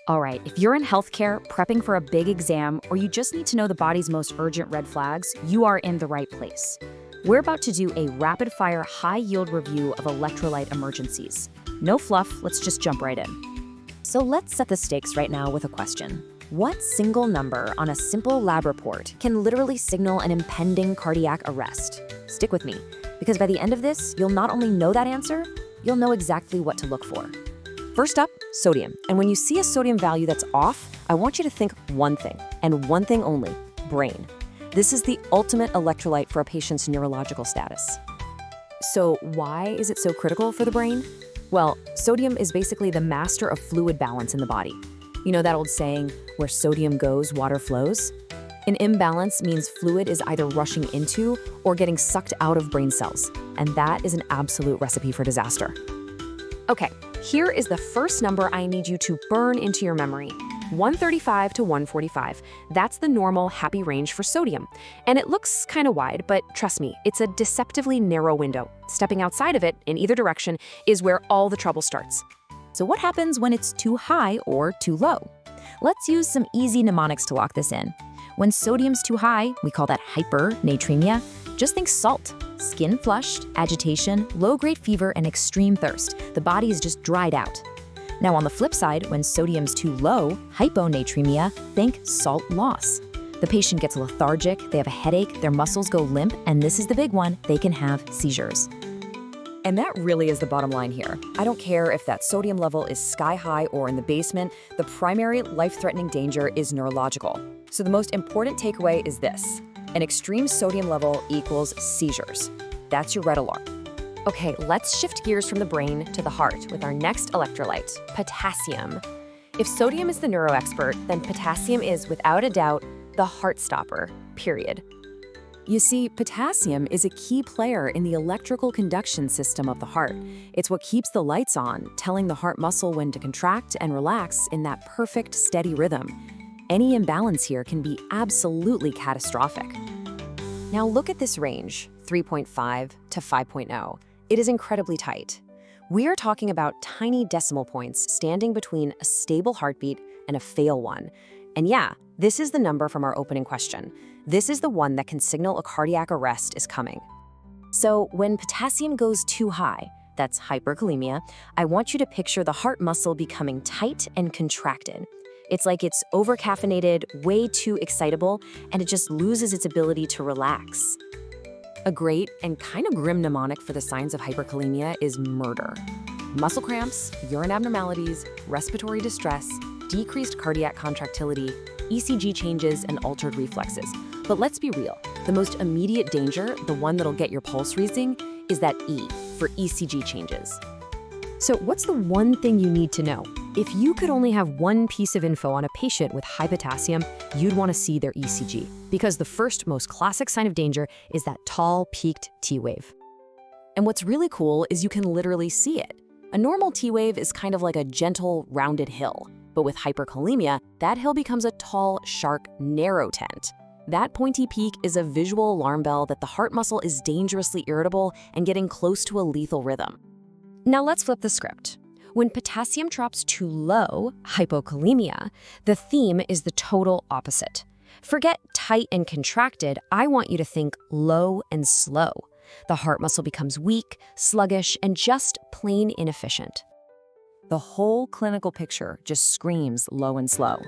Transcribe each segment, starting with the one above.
All right, if you're in healthcare, prepping for a big exam, or you just need to know the body's most urgent red flags, you are in the right place. We're about to do a rapid-fire, high-yield review of electrolyte emergencies. No fluff, let's just jump right in. So let's set the stakes right now with a question. What single number on a simple lab report can literally signal an impending cardiac arrest? Stick with me, because by the end of this, you'll not only know that answer, you'll know exactly what to look for. First up, sodium. And when you see a sodium value that's off, I want you to think one thing, and one thing only: brain. This is the ultimate electrolyte for a patient's neurological status. So why is it so critical for the brain? Well, sodium is basically the master of fluid balance in the body. You know that old saying, where sodium goes, water flows? An imbalance means fluid is either rushing into or getting sucked out of brain cells, and that is an absolute recipe for disaster. Okay, here is the first number I need you to burn into your memory. 135 to 145. That's the normal happy range for sodium. And it looks kind of wide, but trust me, it's a deceptively narrow window. Stepping outside of it, in either direction, is where all the trouble starts. So what happens when it's too high or too low? Let's use some easy mnemonics to lock this in. When sodium's too high, we call that hypernatremia. Just think salt. Skin flushed, agitation, low-grade fever, and extreme thirst. The body is just dried out. Now on the flip side, when sodium's too low, hyponatremia, think salt loss. The patient gets lethargic, they have a headache, their muscles go limp, and this is the big one, they can have seizures. And that really is the bottom line here. I don't care if that sodium level is sky high or in the basement, the primary life-threatening danger is neurological. So the most important takeaway is this: an extreme sodium level equals seizures. That's your red alarm. Okay, let's shift gears from the brain to the heart with our next electrolyte, potassium. If sodium is the neuro expert, then potassium is, without a doubt, the heart stopper, period. You see, potassium is a key player in the electrical conduction system of the heart. It's what keeps the lights on, telling the heart muscle when to contract and relax in that perfect, steady rhythm. Any imbalance here can be absolutely catastrophic. Now look at this range, 3.5 to 5.0. It is incredibly tight. We are talking about tiny decimal points standing between a stable heartbeat and a fail one. And yeah, this is the number from our opening question. This is the one that can signal a cardiac arrest is coming. So when potassium goes too high, that's hyperkalemia, I want you to picture the heart muscle becoming tight and contracted. It's like it's overcaffeinated, way too excitable, and it just loses its ability to relax. A great and kind of grim mnemonic for the signs of hyperkalemia is murder. Muscle cramps, urine abnormalities, respiratory distress, decreased cardiac contractility, ECG changes, and altered reflexes. But let's be real, the most immediate danger, the one that'll get your pulse raising, is that E for ECG changes. So what's the one thing you need to know? If you could only have one piece of info on a patient with high potassium, you'd want to see their ECG, because the first most classic sign of danger is that tall, peaked T wave. And what's really cool is you can literally see it. A normal T wave is kind of like a gentle, rounded hill, but with hyperkalemia, that hill becomes a tall, sharp, narrow tent. That pointy peak is a visual alarm bell that the heart muscle is dangerously irritable and getting close to a lethal rhythm. Now let's flip the script. When potassium drops too low, hypokalemia, the theme is the total opposite. Forget tight and contracted, I want you to think low and slow. The heart muscle becomes weak, sluggish, and just plain inefficient. The whole clinical picture just screams low and slow.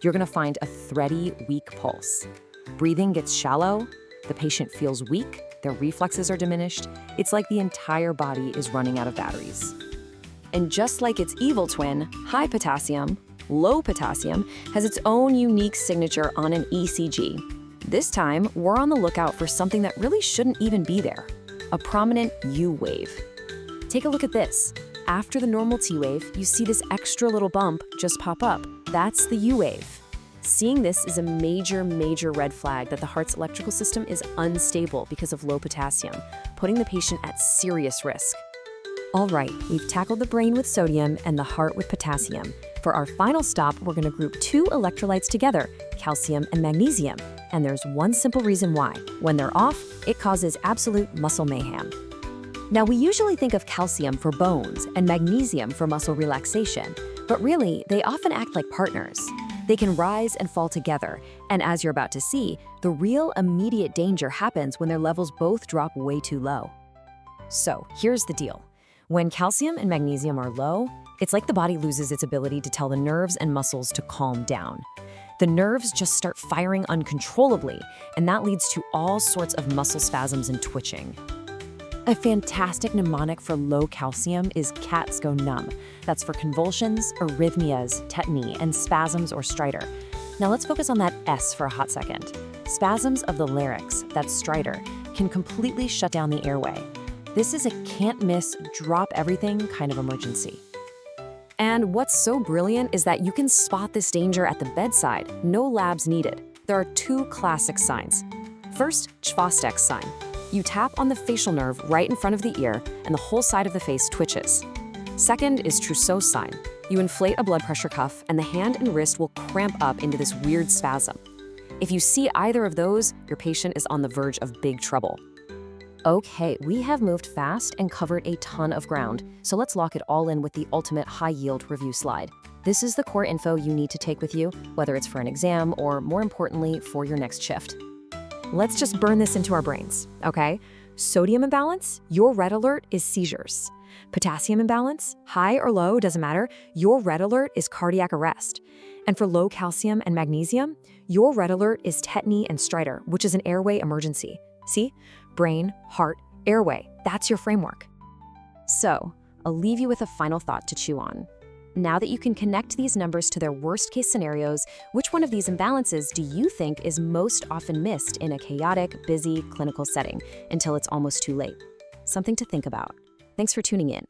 You're gonna find a thready, weak pulse. Breathing gets shallow, the patient feels weak, their reflexes are diminished. It's like the entire body is running out of batteries. And just like its evil twin, high potassium, low potassium has its own unique signature on an ECG. This time, we're on the lookout for something that really shouldn't even be there: a prominent U wave. Take a look at this. After the normal T wave, you see this extra little bump just pop up. That's the U wave. Seeing this is a major, major red flag that the heart's electrical system is unstable because of low potassium, putting the patient at serious risk. All right, we've tackled the brain with sodium and the heart with potassium. For our final stop, we're going to group two electrolytes together, calcium and magnesium. And there's one simple reason why. When they're off, it causes absolute muscle mayhem. Now, we usually think of calcium for bones and magnesium for muscle relaxation, But really, they often act like partners. They can rise and fall together, and as you're about to see, the real immediate danger happens when their levels both drop way too low. So, here's the deal. When calcium and magnesium are low, it's like the body loses its ability to tell the nerves and muscles to calm down. The nerves just start firing uncontrollably, and that leads to all sorts of muscle spasms and twitching. A fantastic mnemonic for low calcium is cats go numb. That's for convulsions, arrhythmias, tetany, and spasms or stridor. Now let's focus on that S for a hot second. Spasms of the larynx, that's stridor, can completely shut down the airway. This is a can't-miss, drop-everything kind of emergency. And what's so brilliant is that you can spot this danger at the bedside, no labs needed. There are two classic signs. First, Chvostek's sign. You tap on the facial nerve right in front of the ear, and the whole side of the face twitches. Second is Trousseau's sign. You inflate a blood pressure cuff, and the hand and wrist will cramp up into this weird spasm. If you see either of those, your patient is on the verge of big trouble. Okay, we have moved fast and covered a ton of ground, so let's lock it all in with the ultimate high-yield review slide. This is the core info you need to take with you, whether it's for an exam or, more importantly, for your next shift. Let's just burn this into our brains, okay? Sodium imbalance, your red alert is seizures. Potassium imbalance, high or low, doesn't matter, your red alert is cardiac arrest. And for low calcium and magnesium, your red alert is tetany and stridor, which is an airway emergency. See? Brain, heart, airway, that's your framework. So, I'll leave you with a final thought to chew on. Now that you can connect these numbers to their worst-case scenarios, which one of these imbalances do you think is most often missed in a chaotic, busy clinical setting until it's almost too late? Something to think about. Thanks for tuning in.